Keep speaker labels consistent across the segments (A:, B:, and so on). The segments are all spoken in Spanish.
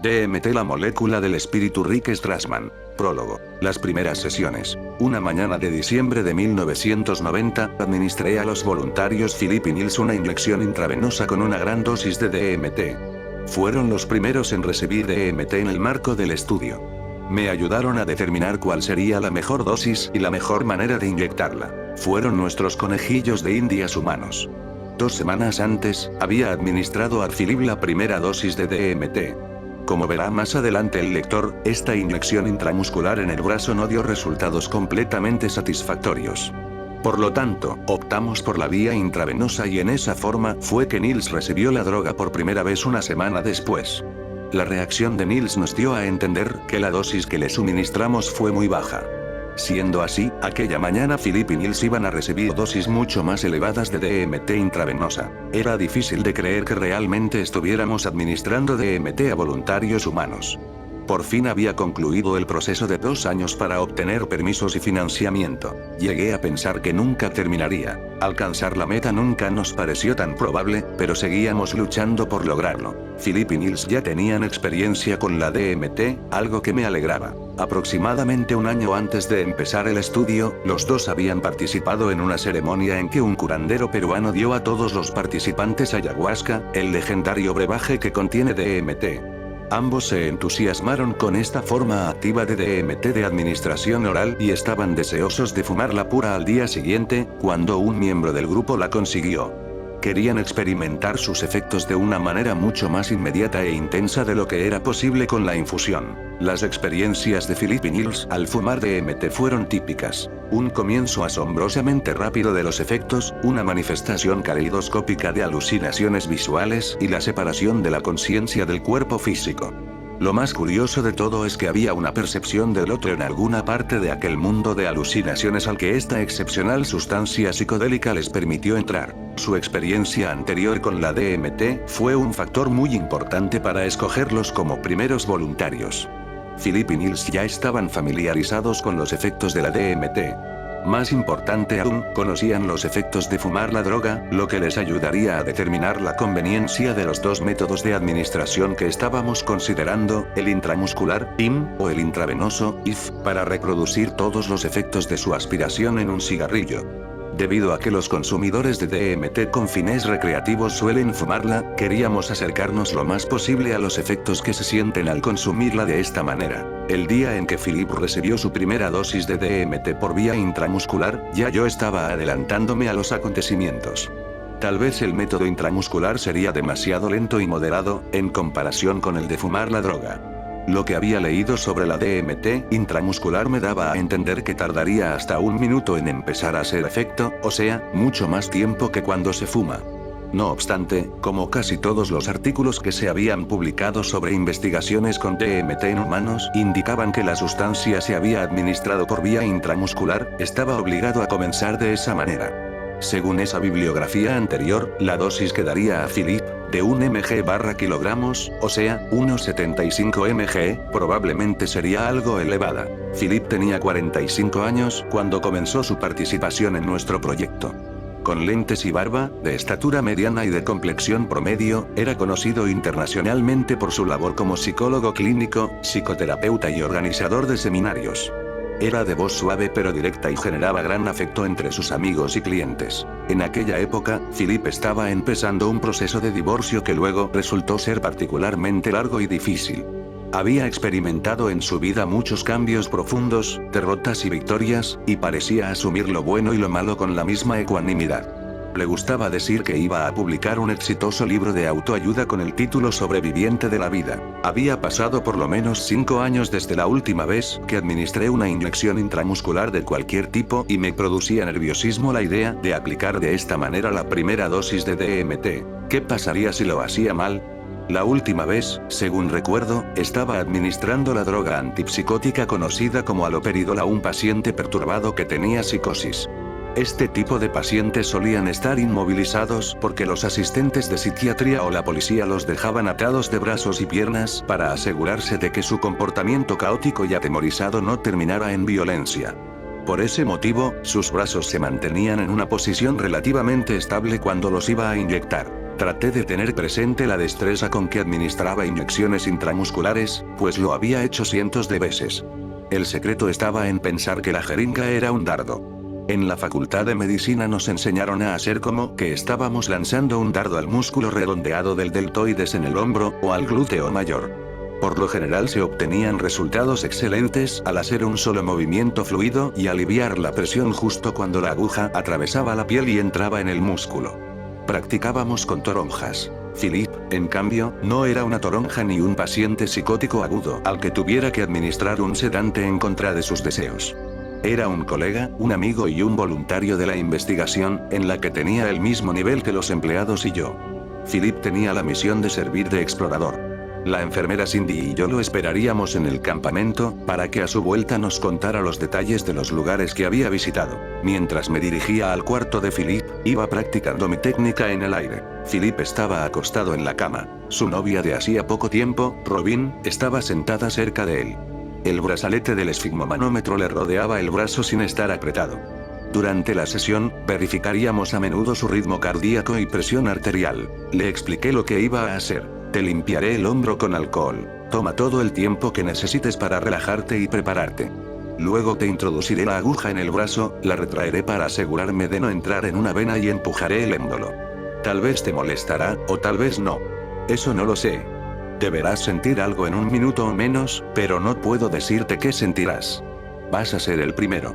A: DMT, la molécula del espíritu. Rick Strassman. Prólogo. Las primeras sesiones. Una mañana de diciembre de 1990, administré a los voluntarios Philip y Nils una inyección intravenosa con una gran dosis de DMT. Fueron los primeros en recibir DMT en el marco del estudio. Me ayudaron a determinar cuál sería la mejor dosis y la mejor manera de inyectarla. Fueron nuestros conejillos de indias humanos. 2 semanas antes, había administrado a Philip la primera dosis de DMT. Como verá más adelante el lector, esta inyección intramuscular en el brazo no dio resultados completamente satisfactorios. Por lo tanto, optamos por la vía intravenosa y en esa forma fue que Nils recibió la droga por primera vez una semana después. La reacción de Nils nos dio a entender que la dosis que le suministramos fue muy baja. Siendo así, aquella mañana Philip y Nils iban a recibir dosis mucho más elevadas de DMT intravenosa. Era difícil de creer que realmente estuviéramos administrando DMT a voluntarios humanos. Por fin había concluido el proceso de 2 años para obtener permisos y financiamiento. Llegué a pensar que nunca terminaría. Alcanzar la meta nunca nos pareció tan probable, pero seguíamos luchando por lograrlo. Philip y Nils ya tenían experiencia con la DMT, algo que me alegraba. Aproximadamente un año antes de empezar el estudio, los dos habían participado en una ceremonia en que un curandero peruano dio a todos los participantes ayahuasca, el legendario brebaje que contiene DMT. Ambos se entusiasmaron con esta forma activa de DMT de administración oral y estaban deseosos de fumarla pura al día siguiente, cuando un miembro del grupo la consiguió. Querían experimentar sus efectos de una manera mucho más inmediata e intensa de lo que era posible con la infusión. Las experiencias de Philip y Nils al fumar DMT fueron típicas. Un comienzo asombrosamente rápido de los efectos, una manifestación caleidoscópica de alucinaciones visuales y la separación de la conciencia del cuerpo físico. Lo más curioso de todo es que había una percepción del otro en alguna parte de aquel mundo de alucinaciones al que esta excepcional sustancia psicodélica les permitió entrar. Su experiencia anterior con la DMT fue un factor muy importante para escogerlos como primeros voluntarios. Philip y Nils ya estaban familiarizados con los efectos de la DMT. Más importante aún, conocían los efectos de fumar la droga, lo que les ayudaría a determinar la conveniencia de los 2 métodos de administración que estábamos considerando, el intramuscular, IM, o el intravenoso, IF, para reproducir todos los efectos de su aspiración en un cigarrillo. Debido a que los consumidores de DMT con fines recreativos suelen fumarla, queríamos acercarnos lo más posible a los efectos que se sienten al consumirla de esta manera. El día en que Philip recibió su primera dosis de DMT por vía intramuscular, ya yo estaba adelantándome a los acontecimientos. Tal vez el método intramuscular sería demasiado lento y moderado, en comparación con el de fumar la droga. Lo que había leído sobre la DMT intramuscular me daba a entender que tardaría hasta 1 minuto en empezar a hacer efecto, o sea, mucho más tiempo que cuando se fuma. No obstante, como casi todos los artículos que se habían publicado sobre investigaciones con DMT en humanos indicaban que la sustancia se había administrado por vía intramuscular, estaba obligado a comenzar de esa manera. Según esa bibliografía anterior, la dosis que daría a Philip, de 1 mg/kg, o sea, unos 75 mg, probablemente sería algo elevada. Philip tenía 45 años cuando comenzó su participación en nuestro proyecto. Con lentes y barba, de estatura mediana y de complexión promedio, era conocido internacionalmente por su labor como psicólogo clínico, psicoterapeuta y organizador de seminarios. Era de voz suave pero directa y generaba gran afecto entre sus amigos y clientes. En aquella época, Philip estaba empezando un proceso de divorcio que luego resultó ser particularmente largo y difícil. Había experimentado en su vida muchos cambios profundos, derrotas y victorias, y parecía asumir lo bueno y lo malo con la misma ecuanimidad. Le gustaba decir que iba a publicar un exitoso libro de autoayuda con el título Sobreviviente de la vida. Había pasado por lo menos 5 años desde la última vez que administré una inyección intramuscular de cualquier tipo y me producía nerviosismo la idea de aplicar de esta manera la primera dosis de DMT. ¿Qué pasaría si lo hacía mal? La última vez, según recuerdo, estaba administrando la droga antipsicótica conocida como haloperidol a un paciente perturbado que tenía psicosis. Este tipo de pacientes solían estar inmovilizados porque los asistentes de psiquiatría o la policía los dejaban atados de brazos y piernas para asegurarse de que su comportamiento caótico y atemorizado no terminara en violencia. Por ese motivo, sus brazos se mantenían en una posición relativamente estable cuando los iba a inyectar. Traté de tener presente la destreza con que administraba inyecciones intramusculares, pues lo había hecho cientos de veces. El secreto estaba en pensar que la jeringa era un dardo. En la facultad de medicina nos enseñaron a hacer como que estábamos lanzando un dardo al músculo redondeado del deltoides en el hombro, o al glúteo mayor. Por lo general se obtenían resultados excelentes al hacer un solo movimiento fluido y aliviar la presión justo cuando la aguja atravesaba la piel y entraba en el músculo. Practicábamos con toronjas. Philip, en cambio, no era una toronja ni un paciente psicótico agudo al que tuviera que administrar un sedante en contra de sus deseos. Era un colega, un amigo y un voluntario de la investigación, en la que tenía el mismo nivel que los empleados y yo. Philip tenía la misión de servir de explorador. La enfermera Cindy y yo lo esperaríamos en el campamento, para que a su vuelta nos contara los detalles de los lugares que había visitado. Mientras me dirigía al cuarto de Philip, iba practicando mi técnica en el aire. Philip estaba acostado en la cama. Su novia de hacía poco tiempo, Robin, estaba sentada cerca de él. El brazalete del esfigmomanómetro le rodeaba el brazo sin estar apretado. Durante la sesión, verificaríamos a menudo su ritmo cardíaco y presión arterial. Le expliqué lo que iba a hacer. Te limpiaré el hombro con alcohol. Toma todo el tiempo que necesites para relajarte y prepararte. Luego te introduciré la aguja en el brazo, la retraeré para asegurarme de no entrar en una vena y empujaré el émbolo. Tal vez te molestará, o tal vez no. Eso no lo sé. Deberás sentir algo en un minuto o menos, pero no puedo decirte qué sentirás. Vas a ser el primero.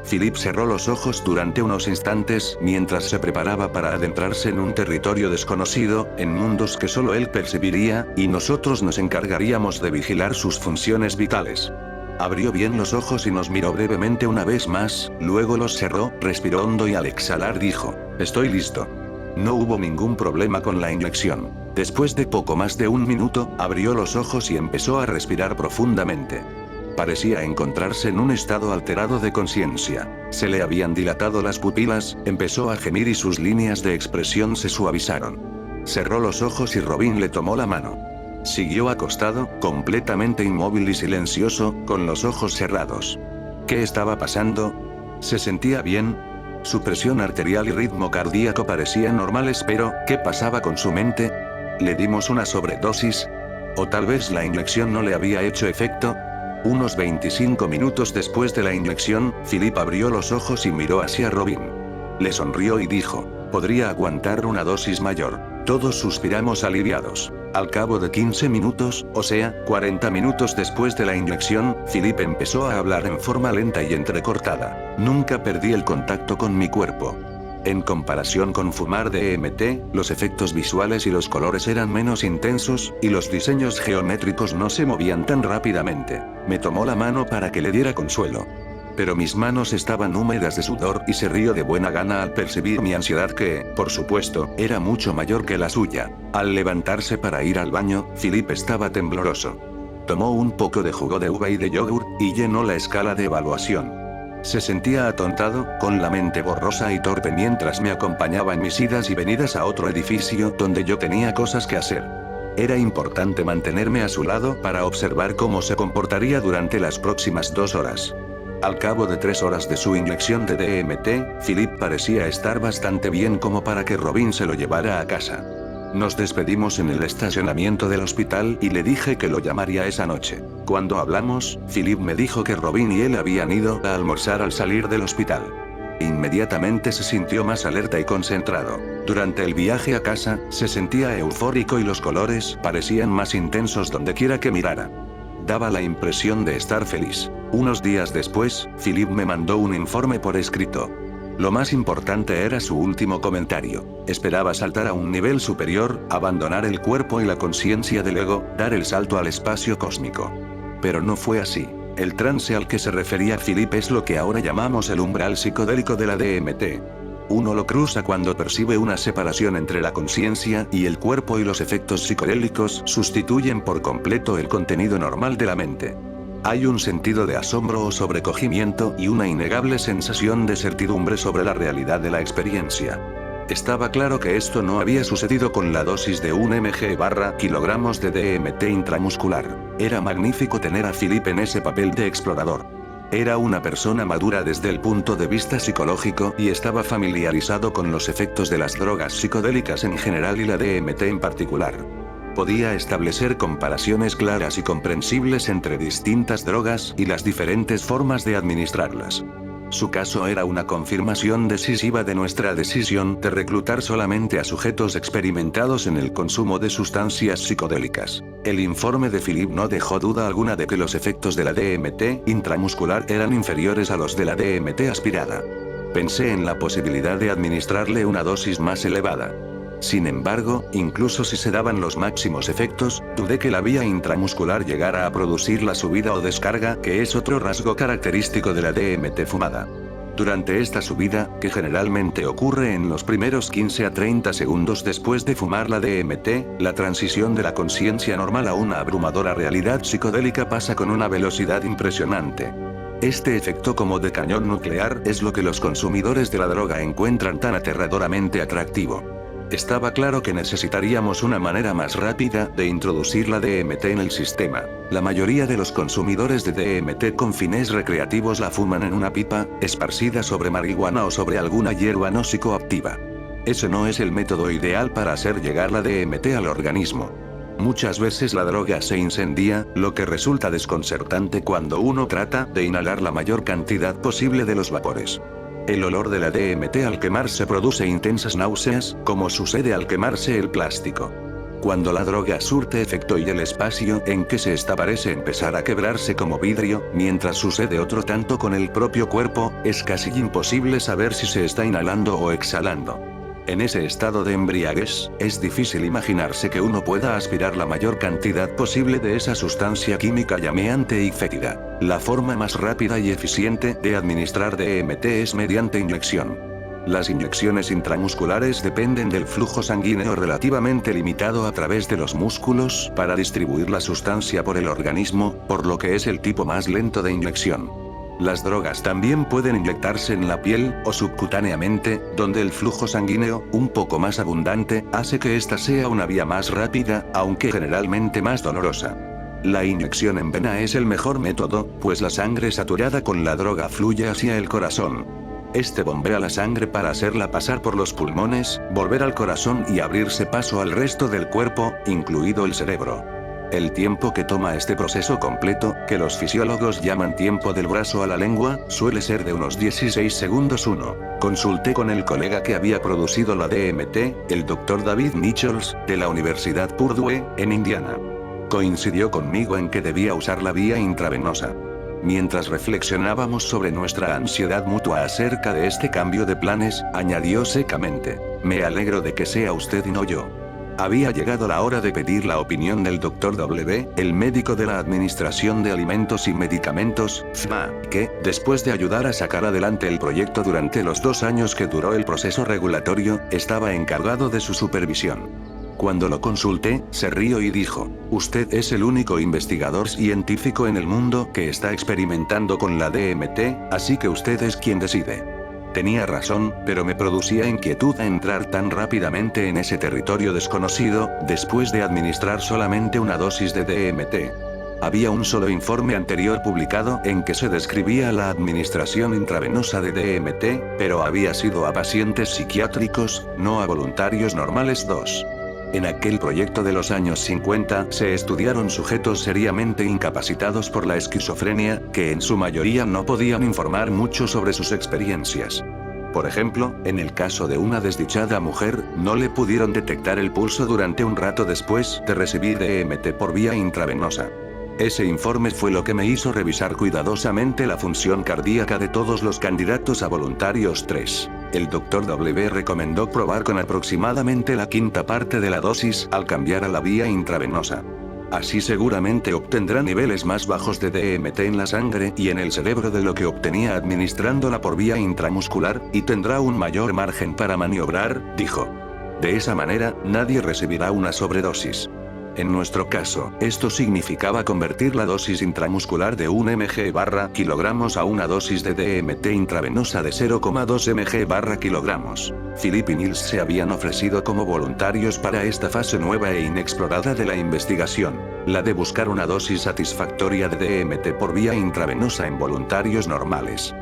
A: Philip cerró los ojos durante unos instantes mientras se preparaba para adentrarse en un territorio desconocido, en mundos que solo él percibiría, y nosotros nos encargaríamos de vigilar sus funciones vitales. Abrió bien los ojos y nos miró brevemente una vez más, luego los cerró, respiró hondo y al exhalar dijo, «Estoy listo». No hubo ningún problema con la inyección. Después de poco más de un minuto, abrió los ojos y empezó a respirar profundamente. Parecía encontrarse en un estado alterado de conciencia. Se le habían dilatado las pupilas, empezó a gemir y sus líneas de expresión se suavizaron. Cerró los ojos y Robin le tomó la mano. Siguió acostado, completamente inmóvil y silencioso, con los ojos cerrados. ¿Qué estaba pasando? ¿Se sentía bien? Su presión arterial y ritmo cardíaco parecían normales, pero ¿qué pasaba con su mente? ¿Le dimos una sobredosis? ¿O tal vez la inyección no le había hecho efecto? Unos 25 minutos después de la inyección, Philip abrió los ojos y miró hacia Robin. Le sonrió y dijo, podría aguantar una dosis mayor. Todos suspiramos aliviados. Al cabo de 15 minutos, o sea, 40 minutos después de la inyección, Philip empezó a hablar en forma lenta y entrecortada. Nunca perdí el contacto con mi cuerpo. En comparación con fumar DMT, los efectos visuales y los colores eran menos intensos, y los diseños geométricos no se movían tan rápidamente. Me tomó la mano para que le diera consuelo. Pero mis manos estaban húmedas de sudor y se rió de buena gana al percibir mi ansiedad que, por supuesto, era mucho mayor que la suya. Al levantarse para ir al baño, Philip estaba tembloroso. Tomó un poco de jugo de uva y de yogur, y llenó la escala de evaluación. Se sentía atontado, con la mente borrosa y torpe mientras me acompañaba en mis idas y venidas a otro edificio donde yo tenía cosas que hacer. Era importante mantenerme a su lado para observar cómo se comportaría durante las próximas 2 horas. Al cabo de 3 horas de su inyección de DMT, Philip parecía estar bastante bien como para que Robin se lo llevara a casa. Nos despedimos en el estacionamiento del hospital y le dije que lo llamaría esa noche. Cuando hablamos, Philip me dijo que Robin y él habían ido a almorzar al salir del hospital. Inmediatamente se sintió más alerta y concentrado. Durante el viaje a casa, se sentía eufórico y los colores parecían más intensos donde quiera que mirara. Daba la impresión de estar feliz. Unos días después, Philip me mandó un informe por escrito. Lo más importante era su último comentario. Esperaba saltar a un nivel superior, abandonar el cuerpo y la conciencia del ego, dar el salto al espacio cósmico. Pero no fue así. El trance al que se refería Philip es lo que ahora llamamos el umbral psicodélico de la DMT. Uno lo cruza cuando percibe una separación entre la conciencia y el cuerpo y los efectos psicodélicos sustituyen por completo el contenido normal de la mente. Hay un sentido de asombro o sobrecogimiento y una innegable sensación de certidumbre sobre la realidad de la experiencia. Estaba claro que esto no había sucedido con la dosis de 1 mg/kg de DMT intramuscular. Era magnífico tener a Philip en ese papel de explorador. Era una persona madura desde el punto de vista psicológico y estaba familiarizado con los efectos de las drogas psicodélicas en general y la DMT en particular. Podía establecer comparaciones claras y comprensibles entre distintas drogas y las diferentes formas de administrarlas. Su caso era una confirmación decisiva de nuestra decisión de reclutar solamente a sujetos experimentados en el consumo de sustancias psicodélicas. El informe de Philip no dejó duda alguna de que los efectos de la DMT intramuscular eran inferiores a los de la DMT aspirada. Pensé en la posibilidad de administrarle una dosis más elevada. Sin embargo, incluso si se daban los máximos efectos, dudé que la vía intramuscular llegara a producir la subida o descarga, que es otro rasgo característico de la DMT fumada. Durante esta subida, que generalmente ocurre en los primeros 15 a 30 segundos después de fumar la DMT, la transición de la conciencia normal a una abrumadora realidad psicodélica pasa con una velocidad impresionante. Este efecto como de cañón nuclear es lo que los consumidores de la droga encuentran tan aterradoramente atractivo. Estaba claro que necesitaríamos una manera más rápida de introducir la DMT en el sistema. La mayoría de los consumidores de DMT con fines recreativos la fuman en una pipa, esparcida sobre marihuana o sobre alguna hierba no psicoactiva. Ese no es el método ideal para hacer llegar la DMT al organismo. Muchas veces la droga se incendia, lo que resulta desconcertante cuando uno trata de inhalar la mayor cantidad posible de los vapores. El olor de la DMT al quemarse produce intensas náuseas, como sucede al quemarse el plástico. Cuando la droga surte efecto y el espacio en que se está parece empezar a quebrarse como vidrio, mientras sucede otro tanto con el propio cuerpo, es casi imposible saber si se está inhalando o exhalando. En ese estado de embriaguez, es difícil imaginarse que uno pueda aspirar la mayor cantidad posible de esa sustancia química llameante y fétida. La forma más rápida y eficiente de administrar DMT es mediante inyección. Las inyecciones intramusculares dependen del flujo sanguíneo relativamente limitado a través de los músculos para distribuir la sustancia por el organismo, por lo que es el tipo más lento de inyección. Las drogas también pueden inyectarse en la piel, o subcutáneamente, donde el flujo sanguíneo, un poco más abundante, hace que esta sea una vía más rápida, aunque generalmente más dolorosa. La inyección en vena es el mejor método, pues la sangre saturada con la droga fluye hacia el corazón. Este bombea la sangre para hacerla pasar por los pulmones, volver al corazón y abrirse paso al resto del cuerpo, incluido el cerebro. El tiempo que toma este proceso completo, que los fisiólogos llaman tiempo del brazo a la lengua, suele ser de unos 16 segundos. Consulté con el colega que había producido la DMT, el Dr. David Nichols, de la Universidad Purdue, en Indiana. Coincidió conmigo en que debía usar la vía intravenosa. Mientras reflexionábamos sobre nuestra ansiedad mutua acerca de este cambio de planes, añadió secamente: "Me alegro de que sea usted y no yo". Había llegado la hora de pedir la opinión del Dr. W., el médico de la Administración de Alimentos y Medicamentos, FDA, que, después de ayudar a sacar adelante el proyecto durante los 2 años que duró el proceso regulatorio, estaba encargado de su supervisión. Cuando lo consulté, se rió y dijo: "Usted es el único investigador científico en el mundo que está experimentando con la DMT, así que usted es quien decide". Tenía razón, pero me producía inquietud entrar tan rápidamente en ese territorio desconocido, después de administrar solamente una dosis de DMT. Había un solo informe anterior publicado en que se describía la administración intravenosa de DMT, pero había sido a pacientes psiquiátricos, no a voluntarios normales. 2. En aquel proyecto de los años 50 se estudiaron sujetos seriamente incapacitados por la esquizofrenia, que en su mayoría no podían informar mucho sobre sus experiencias. Por ejemplo, en el caso de una desdichada mujer, no le pudieron detectar el pulso durante un rato después de recibir DMT por vía intravenosa. Ese informe fue lo que me hizo revisar cuidadosamente la función cardíaca de todos los candidatos a voluntarios. 3. El Dr. W. recomendó probar con aproximadamente la quinta parte de la dosis al cambiar a la vía intravenosa. Así seguramente obtendrá niveles más bajos de DMT en la sangre y en el cerebro de lo que obtenía administrándola por vía intramuscular, y tendrá un mayor margen para maniobrar, dijo. De esa manera, nadie recibirá una sobredosis. En nuestro caso, esto significaba convertir la dosis intramuscular de 1 mg/kg a una dosis de DMT intravenosa de 0,2 mg/kg. Philip y Niels se habían ofrecido como voluntarios para esta fase nueva e inexplorada de la investigación, la de buscar una dosis satisfactoria de DMT por vía intravenosa en voluntarios normales.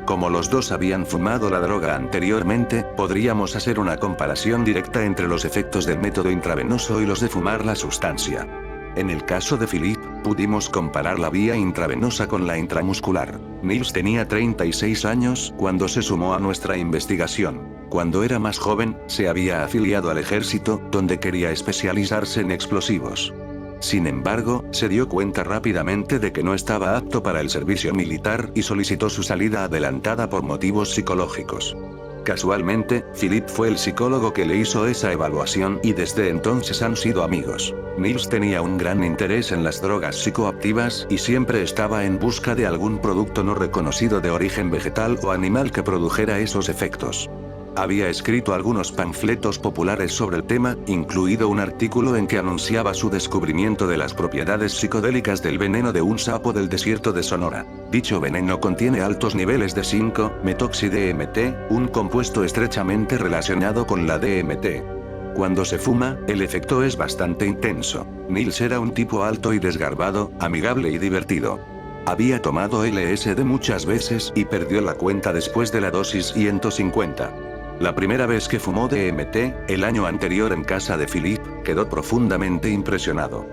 A: Como los dos habían fumado la droga anteriormente, podríamos hacer una comparación directa entre los efectos del método intravenoso y los de fumar la sustancia. En el caso de Philip, pudimos comparar la vía intravenosa con la intramuscular. Niels tenía 36 años cuando se sumó a nuestra investigación. Cuando era más joven, se había afiliado al ejército, donde quería especializarse en explosivos. Sin embargo, se dio cuenta rápidamente de que no estaba apto para el servicio militar y solicitó su salida adelantada por motivos psicológicos. Casualmente, Philip fue el psicólogo que le hizo esa evaluación y desde entonces han sido amigos. Niels tenía un gran interés en las drogas psicoactivas y siempre estaba en busca de algún producto no reconocido de origen vegetal o animal que produjera esos efectos. Había escrito algunos panfletos populares sobre el tema, incluido un artículo en que anunciaba su descubrimiento de las propiedades psicodélicas del veneno de un sapo del desierto de Sonora. Dicho veneno contiene altos niveles de 5-metoxi-DMT, un compuesto estrechamente relacionado con la DMT. Cuando se fuma, el efecto es bastante intenso. Niels era un tipo alto y desgarbado, amigable y divertido. Había tomado LSD muchas veces y perdió la cuenta después de la dosis 150. La primera vez que fumó DMT, el año anterior en casa de Philip, quedó profundamente impresionado.